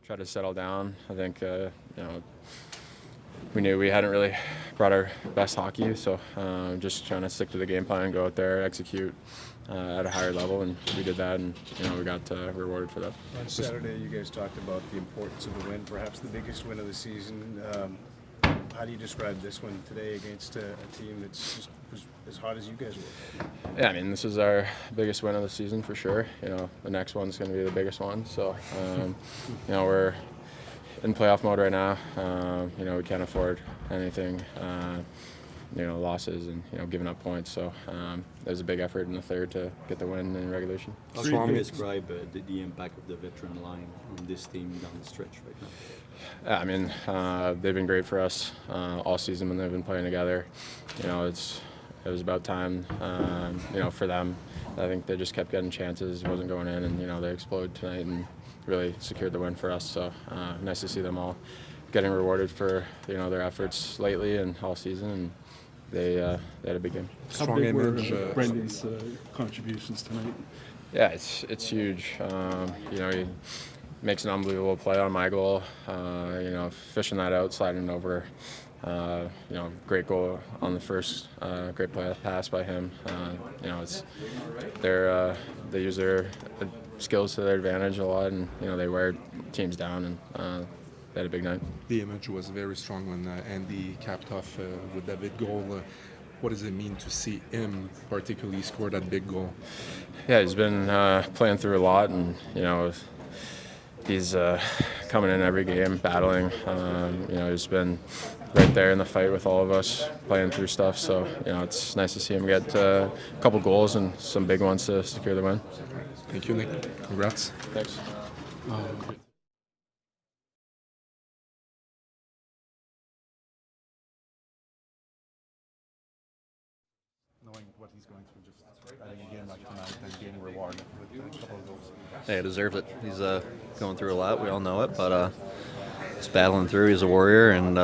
try to settle down. I think we knew we hadn't really brought our best hockey, so just trying to stick to the game plan, go out there, execute at a higher level, and we did that, and we got rewarded for that. On Saturday, you guys talked about the importance of the win, perhaps the biggest win of the season. How do you describe this one today against a team that's just as hot as you guys were? Yeah, I mean, this is our biggest win of the season for sure. The next one's going to be the biggest one. So, we're in playoff mode right now. We can't afford anything, losses and, giving up points. So it was a big effort in the third to get the win in regulation. How do you describe the impact of the veteran line on this team down the stretch right now? Yeah, I mean, they've been great for us all season when they've been playing together. It was about time, for them. I think they just kept getting chances, it wasn't going in, and they exploded tonight and really secured the win for us. So nice to see them all getting rewarded for their efforts lately and all season, and they had a big game. How big were Brendan's contributions tonight? Yeah, it's huge. He makes an unbelievable play on my goal. Fishing that out, sliding it over. Great goal on the first. Great pass by him. They use their skills to their advantage a lot, and they wear teams down, and they had a big night. The image was very strong when Andy capped off with that big goal. What does it mean to see him particularly score that big goal? Yeah, he's been playing through a lot, and he's coming in every game, battling. He's been right there in the fight with all of us, playing through stuff. So, it's nice to see him get a couple goals and some big ones to secure the win. Thank you, Nick. Congrats. Thanks. Knowing what he's going through, just having a game like tonight and getting rewarded with a couple of goals. Hey, he deserves it. He's going through a lot. We all know it, but he's battling through. He's a warrior, and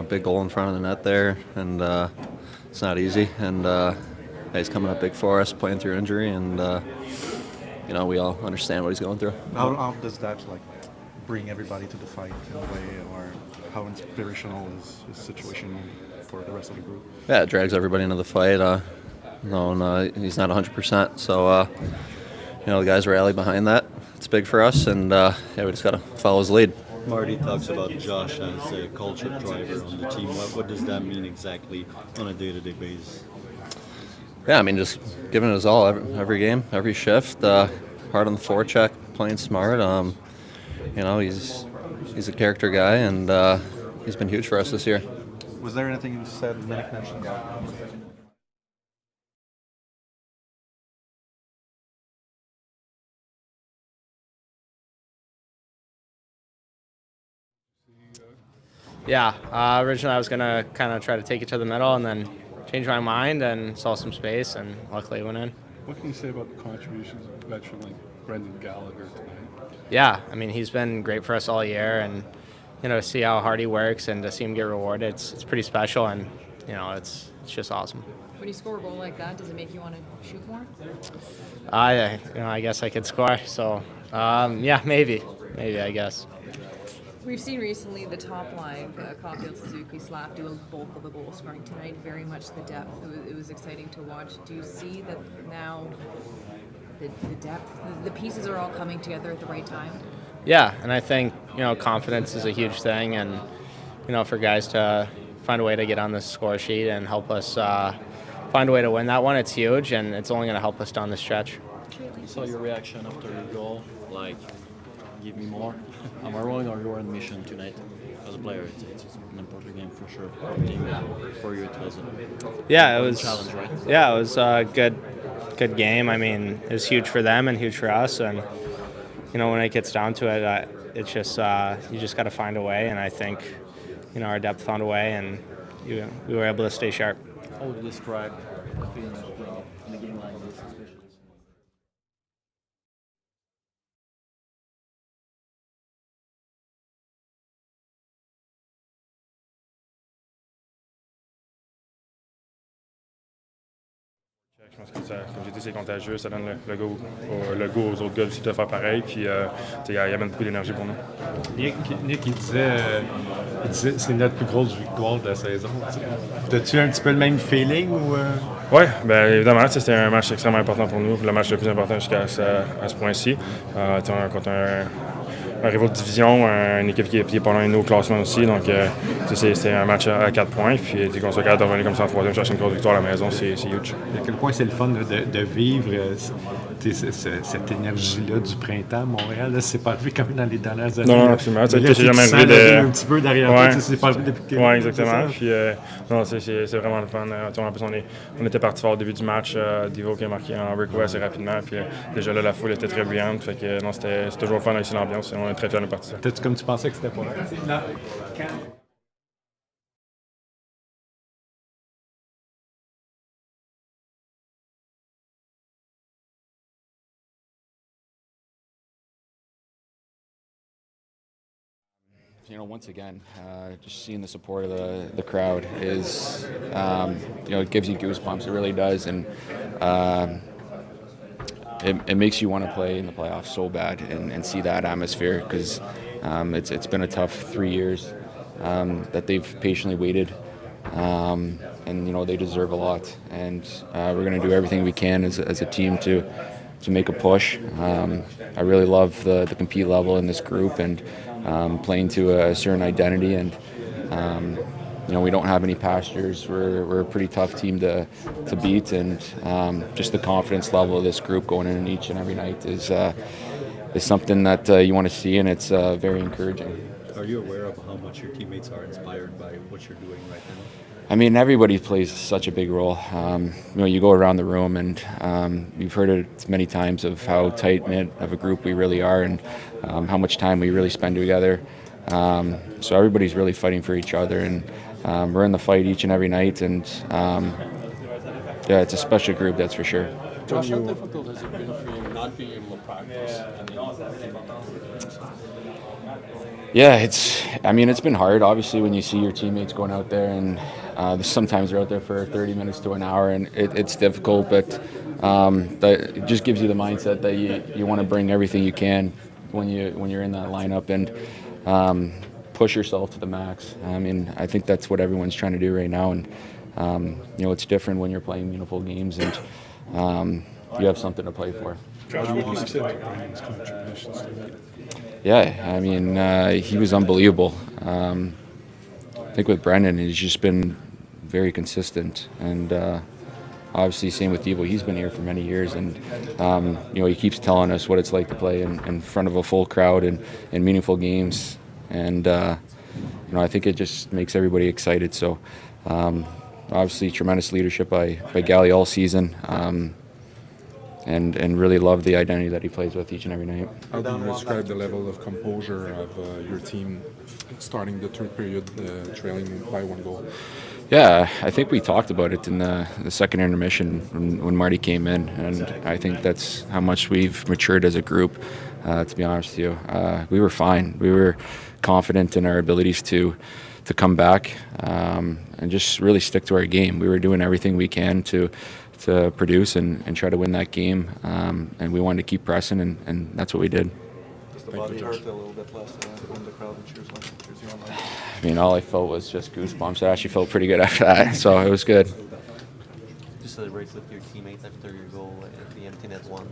big goal in front of the net there, and it's not easy. And he's coming up big for us, playing through injury, and we all understand what he's going through. How does that bring everybody to the fight in a way, or how inspirational is his situation for the rest of the group? Yeah, it drags everybody into the fight. He's not 100%, so the guys rally behind that. It's big for us, and we just got to follow his lead. Marty talks about Josh as a culture driver on the team. What does that mean exactly on a day-to-day basis? Yeah, I mean, just giving it his all every game, every shift. Hard on the forecheck, playing smart. He's a character guy, and he's been huge for us this year. Was there anything you said Nick mentioned about? Yeah, originally I was going to kind of try to take it to the middle and then change my mind and saw some space, and luckily it went in. What can you say about the contributions of a veteran like Brendan Gallagher tonight? Yeah, I mean, he's been great for us all year, and to see how hard he works and to see him get rewarded, it's pretty special, and it's just awesome. When you score a goal like that, does it make you want to shoot more? I guess I could score, so yeah, maybe I guess. We've seen recently the top line, Caulfield, Suzuki, Slap do a bulk of the goal scoring tonight. Very much the depth. It was exciting to watch. Do you see that now? The depth, the pieces are all coming together at the right time. Yeah, and I think confidence is a huge thing, and for guys to find a way to get on the score sheet and help us find a way to win that one, it's huge, and it's only going to help us down the stretch. I saw your reaction after your goal, give me more. Am I wrong, or you were on mission tonight? As a player, it's an important game for sure for the team. For you, it was a challenge, right? Yeah, it was a good game. I mean, it was huge for them and huge for us, and when it gets down to it, it's just you just got to find a way, and I think our depth found a way, and we were able to stay sharp. How would you describe the feeling of playing in a game like this, especially? pense que ça, comme j'ai dit, c'est contagieux. Ça donne le goût aux autres gars aussi de faire pareil. Puis il amène beaucoup d'énergie pour nous. Nick il disait c'est notre plus grosse victoire de la saison. As-tu un petit peu le même feeling ou Oui, bien évidemment, c'était un match extrêmement important pour nous, le match le plus important jusqu'à ce point-ci. Contre un rival de division, une équipe qui est pendant une au classement aussi. Donc, c'était un match à 4 points. Puis, qu'on soit capable de revenir comme ça en troisième, chercher une grosse victoire à la maison, c'est huge. À quel point c'est le fun de vivre cette énergie-là du printemps à Montréal? Là, c'est pas arrivé comme dans les dernières années. Non, absolument. Tu sais jamais arrivé un petit peu derrière toi. C'est pas arrivé depuis Oui, exactement. Puis, non, c'est vraiment le fun. En plus, on était parti fort au début du match. Dvorak qui a marqué en breakaway assez rapidement. Puis, déjà là, la foule était très bruyante. Fait que, non, c'était toujours fun avec l'ambiance. On est très fiers de partir. Comme tu pensais que c'était pas là? Once again, just seeing the support of the crowd is, it gives you goosebumps. It really does, and it makes you want to play in the playoffs so bad and see that atmosphere because it's been a tough 3 years that they've patiently waited, and they deserve a lot. And we're going to do everything we can as a team to make a push. I really love the compete level in this group and playing to a certain identity. And we don't have any pastures. We're a pretty tough team to beat, and just the confidence level of this group going in each and every night is something that you want to see, and it's very encouraging. Are you aware of how much your teammates are inspired by what you're doing right now? I mean, everybody plays such a big role. You go around the room, and you've heard it many times of how tight-knit of a group we really are, and how much time we really spend together. So everybody's really fighting for each other, and we're in the fight each and every night, and it's a special group, that's for sure. Josh, how difficult has it been for you not being able to practice? Yeah, it's been hard. Obviously, when you see your teammates going out there, and sometimes they're out there for 30 minutes to an hour, and it's difficult. But it just gives you the mindset that you want to bring everything you can when you're in that lineup and push yourself to the max. I mean, I think that's what everyone's trying to do right now, and it's different when you're playing meaningful games and you have something to play for. Josh, what do you say about Brandon's contributions to that? Yeah, I mean, he was unbelievable. I think with Brendan, he's just been very consistent, and obviously same with Devo. He's been here for many years, and he keeps telling us what it's like to play in front of a full crowd and in meaningful games, and I think it just makes everybody excited. So obviously tremendous leadership by Gally all season. And really love the identity that he plays with each and every night. How do you describe the level of composure of your team starting the third period, trailing by 1 goal? Yeah, I think we talked about it in the second intermission when Marty came in, and I think that's how much we've matured as a group, to be honest with you. We were fine. We were confident in our abilities to come back and just really stick to our game. We were doing everything we can to produce and try to win that game, and we wanted to keep pressing, and that's what we did. Does the body hurt a little bit less when the crowd cheers you on? I mean, all I felt was just goosebumps. I actually felt pretty good after that, so it was good. To celebrate with your teammates after your goal at the empty net one,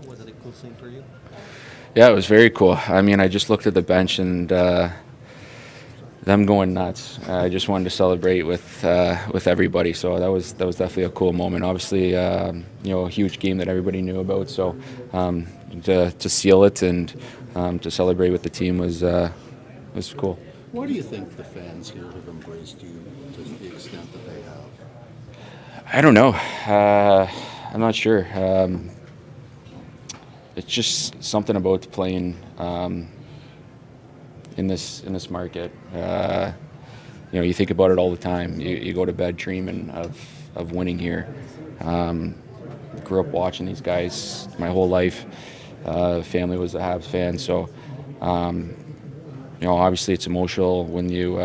was it a cool thing for you? Yeah, it was very cool. I mean, I just looked at the bench and them going nuts. I just wanted to celebrate with everybody, so that was definitely a cool moment. Obviously, a huge game that everybody knew about. So to seal it and to celebrate with the team was cool. Why do you think the fans here have embraced you to the extent that they have? I don't know. I'm not sure. It's just something about playing in this market. You think about it all the time. You go to bed dreaming of winning here. Grew up watching these guys my whole life. Family was a Habs fan, so obviously it's emotional when you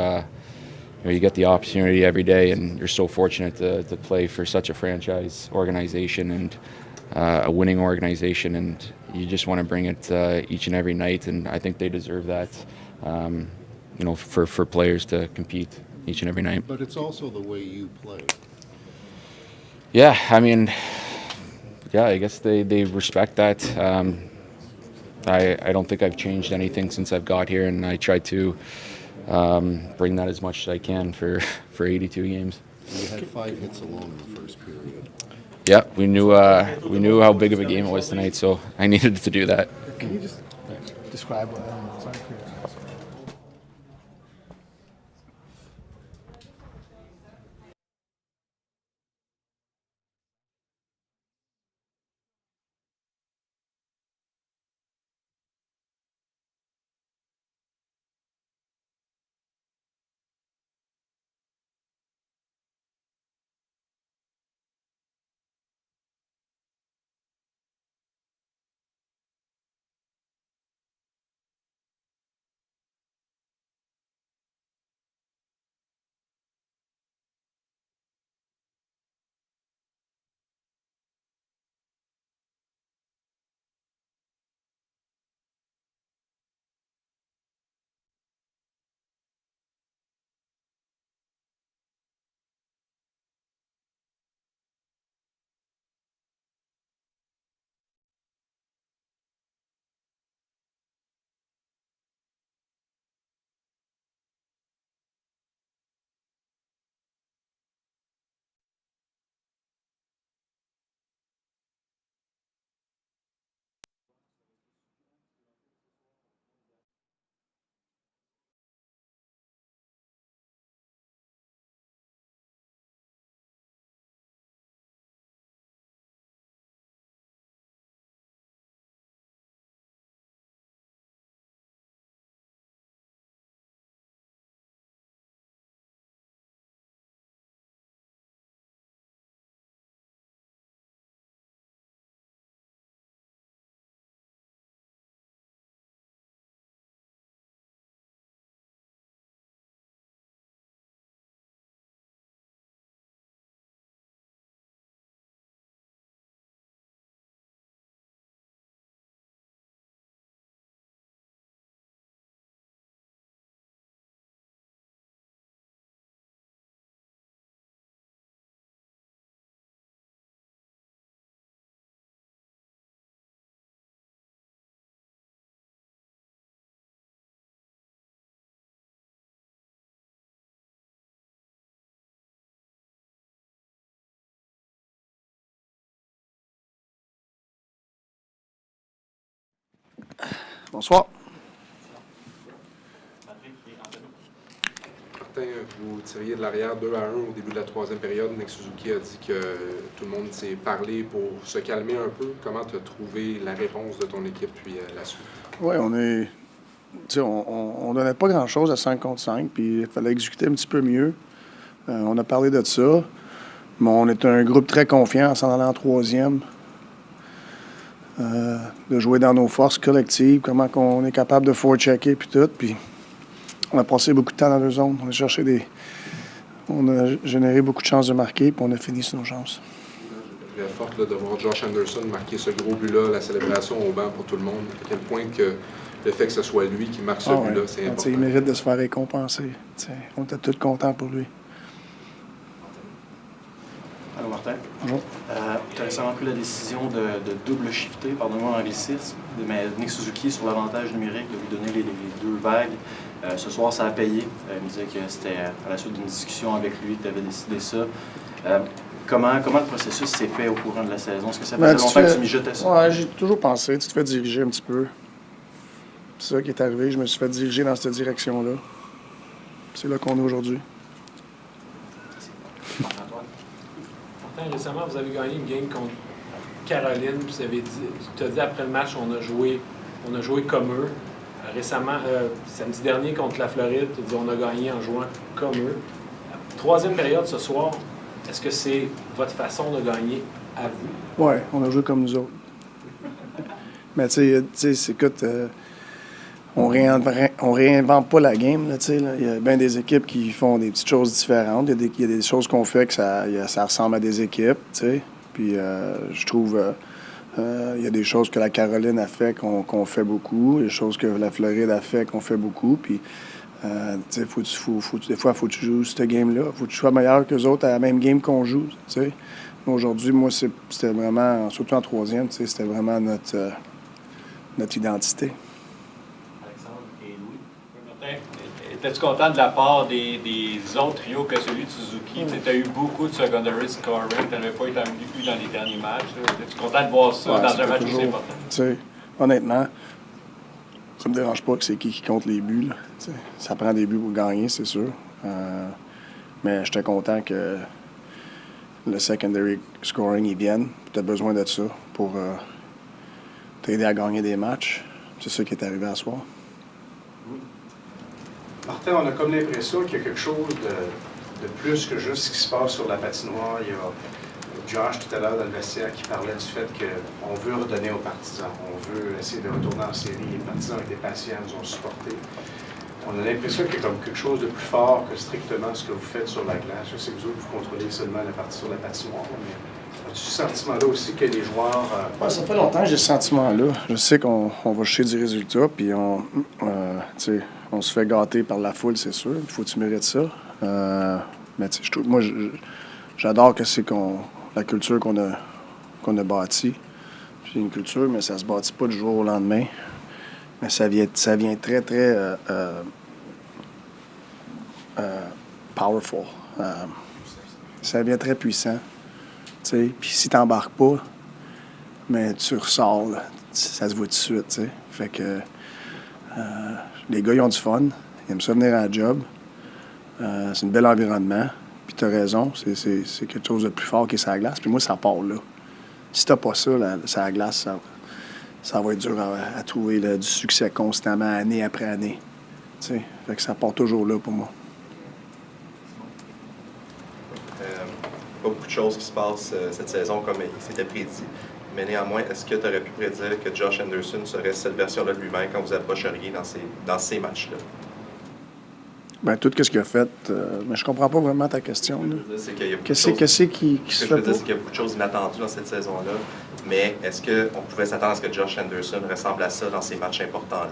you get the opportunity every day, and you're so fortunate to play for such a franchise organization and a winning organization, and you just want to bring it each and every night, and I think they deserve that, for players to compete each and every night. But it's also the way you play. Yeah, I mean, I guess they respect that. I don't think I've changed anything since I've got here, and I try to bring that as much as I can for 82 games. You had 5 hits alone in the first period. Yeah, we knew how big of a game it was tonight, so I needed to do that. Can you just describe what Bonsoir. Martin, vous tiriez de l'arrière 2-1 au début de la troisième période. Nick Suzuki a dit que tout le monde s'est parlé pour se calmer un peu. Comment tu as trouvé la réponse de ton équipe puis la suite? Oui, on donnait pas grand-chose à 5 contre 5, puis il fallait exécuter un petit peu mieux. On a parlé de ça. Mais on est un groupe très confiant en s'en allant en troisième. De jouer dans nos forces collectives, comment on est capable de forechecker puis tout. Puis on a passé beaucoup de temps dans 2 zones. On a généré beaucoup de chances de marquer, puis on a fini sur nos chances. Très forte de voir Josh Anderson marquer ce gros but-là, la célébration au banc pour tout le monde. À quel point que le fait que ce soit lui qui marque ce but-là, c'est important. Il mérite de se faire récompenser. On était tous contents pour lui. Allô Martin. Bonjour. Tu as récemment pris la décision de double shifter, pardonne-moi l'anglicisme, mais Nick Suzuki sur l'avantage numérique, de lui donner les 2 vagues. Ce soir, ça a payé. Il me disait que c'était à la suite d'une discussion avec lui que tu avais décidé ça. Comment le processus s'est fait au courant de la saison? Est-ce que ça faisait longtemps que tu mijotais ça? Oui, j'ai toujours pensé. Tu te fais diriger un petit peu. C'est ça qui est arrivé. Je me suis fait diriger dans cette direction-là. C'est là qu'on est aujourd'hui. Récemment, vous avez gagné une game contre Caroline, puis tu as dit après le match, on a joué comme eux. Récemment, samedi dernier contre la Floride, tu as dit on a gagné en jouant comme eux. Troisième période ce soir, est-ce que c'est votre façon de gagner à vous? Oui, on a joué comme nous autres. Mais tu sais, écoute, on réinvente pas la game. Là, il y a bien des équipes qui font des petites choses différentes. Il y a des choses qu'on fait que ça ressemble à des équipes. T'sais. Puis je trouve il y a des choses que la Caroline a fait qu'on fait beaucoup. Des choses que la Floride a fait qu'on fait beaucoup. Puis des fois, il faut que tu joues cette game-là. Il faut que tu sois meilleur qu'eux autres à la même game qu'on joue. T'sais. Aujourd'hui, moi, c'était vraiment, surtout en troisième, c'était vraiment notre identité. Étais-tu content de la part des autres trios que celui de Suzuki? Tu as eu beaucoup de secondary scoring, tu n'avais pas eu dans les derniers matchs. Étais-tu content de voir ça dans un match aussi important? Honnêtement, ça me dérange pas que c'est qui compte les buts. Là, ça prend des buts pour gagner, c'est sûr. Mais j'étais content que le secondary scoring il vienne. Tu as besoin de ça pour t'aider à gagner des matchs. C'est ça qui est arrivé à soir. Martin, on a comme l'impression qu'il y a quelque chose de plus que juste ce qui se passe sur la patinoire. Il y a Josh tout à l'heure dans le vestiaire qui parlait du fait qu'on veut redonner aux partisans. On veut essayer de retourner en série. Les partisans ont été patients, nous ont supportés. On a l'impression qu'il y a comme quelque chose de plus fort que strictement ce que vous faites sur la glace. Je sais que vous contrôlez seulement la partie sur la patinoire, mais as-tu ce sentiment-là aussi que les joueurs... Ça fait longtemps que j'ai ce sentiment-là. Je sais qu'on va chercher du résultat, puis on se fait gâter par la foule, c'est sûr. Il faut que tu mérites ça. Mais je trouve, moi, j'adore que c'est la culture qu'on a bâtie. C'est une culture, mais ça se bâtit pas du jour au lendemain. Mais ça vient très, très powerful. Ça vient très puissant. Puis si tu n'embarques pas, mais tu ressors, là, ça se voit tout de suite. T'sais. Fait que les gars, ils ont du fun. Ils aiment ça venir à la job. C'est un bel environnement. Puis tu as raison, c'est quelque chose de plus fort qui est sur la glace. Puis moi, ça part là. Si tu pas ça, sur la glace, ça va être dur à trouver là, du succès constamment, année après année. T'sais. Fait que ça part toujours là pour moi. Pas beaucoup de choses qui se passent cette saison comme c'était prédit. Mais néanmoins, est-ce que tu aurais pu prédire que Josh Anderson serait cette version-là de lui-même quand vous approcheriez dans ces matchs-là? Bien, tout ce qu'il a fait, mais je comprends pas vraiment ta question. Qu'est-ce qui se fait pas? Ce que je veux dire, c'est qu'il y a beaucoup de choses inattendues dans cette saison-là, mais est-ce qu'on pouvait s'attendre à ce que Josh Anderson ressemble à ça dans ces matchs importants-là?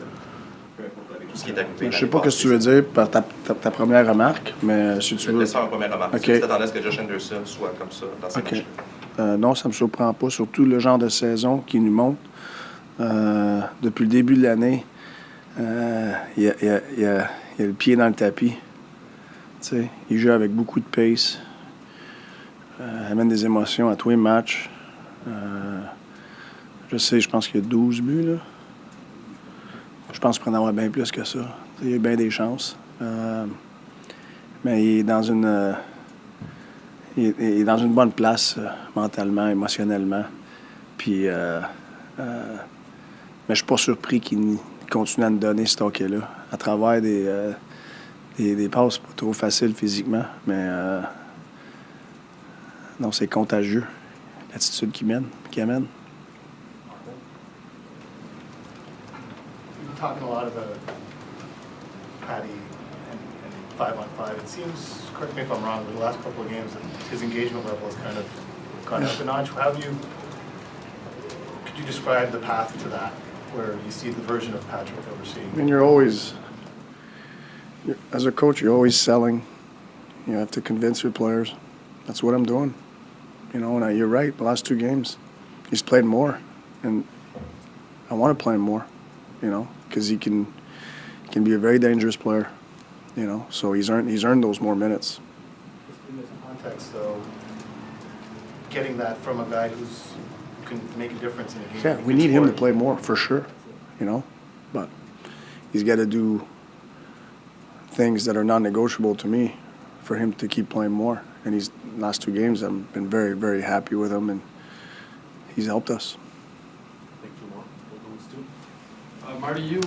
Tout ce qui est arrivé. Je sais pas ce que tu veux dire par ta première remarque, mais si tu veux... Je vais faire une première remarque. Est-ce que tu t'attendais à ce que Josh Anderson soit comme ça dans ces matchs-là? Non, ça me surprend pas, surtout le genre de saison qui nous montre. Depuis le début de l'année, il y a le pied dans le tapis. T'sais, il joue avec beaucoup de pace. Amène des émotions à tous les matchs. Je pense qu'il y a 12 buts. Là. Je pense qu'il pourrait en avoir bien plus que ça. Il y a bien des chances. Mais il est dans une... il est dans une bonne place mentalement, émotionnellement. Puis, mais je suis pas surpris qu'il continue à nous donner ce hockey-là à travers des passes pas trop faciles physiquement. Mais non, c'est contagieux, l'attitude qui amène. Talking a lot about Patty and 5-on-5. It seems, correct me if I'm wrong, but the last couple of games, his engagement level has kind of gone up a notch. Could you describe the path to that, where you see the version of Patrick that we're seeing? I mean, as a coach, you're always selling. You have to convince your players. That's what I'm doing. You know, and you're right. The last two games, he's played more, and I want to play him more. You know, because he can be a very dangerous player. You know, so he's earned those more minutes. In this context, though, getting that from a guy who can make a difference in a game. Yeah, we need him to play more for sure. You know, but he's got to do things that are non-negotiable to me for him to keep playing more. And these last two games, I've been very, very happy with him, and he's helped us. Marty, you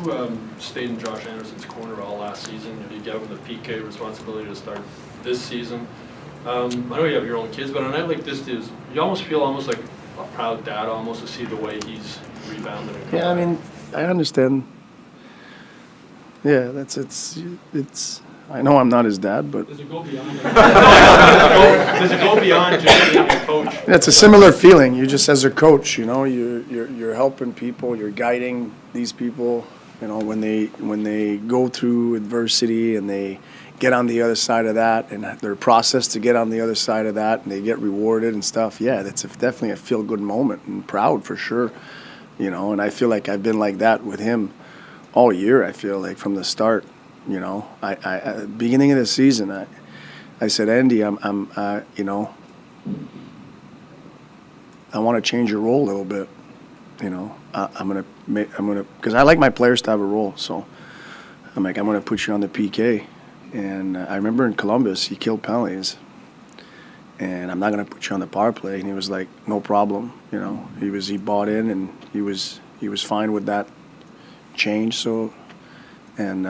stayed in Josh Anderson's corner all last season. You gave him the PK responsibility to start this season. I know you have your own kids, but on a night like this, you almost feel like a proud dad almost to see the way he's rebounded. Yeah, I mean, I understand Yeah, it's. I know I'm not his dad, but Does it go beyond? Does it go beyond just being a coach? it's a similar feeling. You just as a coach, you know, you're helping people, you're guiding these people. You know, when they go through adversity and they get on the other side of that, and their process to get on the other side of that, and they get rewarded and stuff. Yeah, that's definitely a feel-good moment and proud for sure. You know, and I feel like I've been like that with him all year. I feel like from the start. You know, I beginning of the season, I said, Andy, you know, I want to change your role a little bit. You know, I'm gonna, because I like my players to have a role. So I'm gonna put you on the PK. And I remember in Columbus, he killed penalties, and I'm not gonna put you on the power play. And he was like, no problem. You know, he bought in, and he was fine with that change. So, and.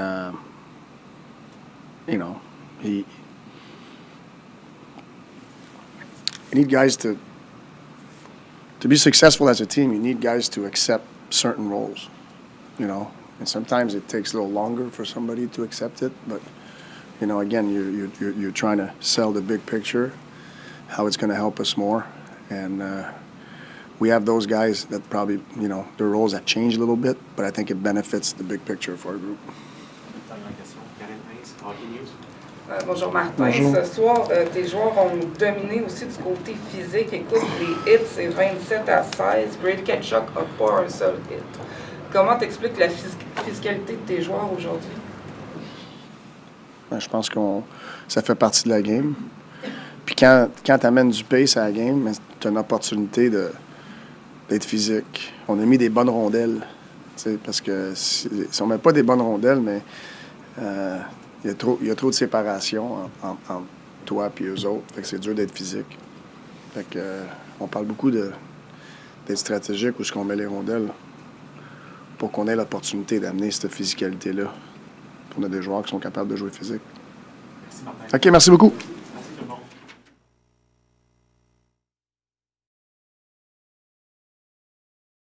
You know, you need guys to be successful as a team. You need guys to accept certain roles, you know. And sometimes it takes a little longer for somebody to accept it. But you know, again, you're trying to sell the big picture, how it's going to help us more. And we have those guys that probably, you know, their roles have changed a little bit, but I think it benefits the big picture for our group. Bonjour Martin. Bonjour. Ce soir, tes joueurs ont dominé aussi du côté physique. Écoute, les hits, c'est 27-16. Brady Tkachuk n'a pas un seul hit. Comment t'expliques la physicalité de tes joueurs aujourd'hui? Je pense que ça fait partie de la game. Puis quand tu amènes du pace à la game, tu as une opportunité d'être physique. On a mis des bonnes rondelles. Parce que si on ne met pas des bonnes rondelles, mais il y a trop de séparation entre toi et eux autres. Fait que c'est dur d'être physique. Fait que, on parle beaucoup d'être stratégique où est-ce qu'on met les rondelles pour qu'on ait l'opportunité d'amener cette physicalité-là. On a des joueurs qui sont capables de jouer physique. Merci, Martin. OK, merci beaucoup.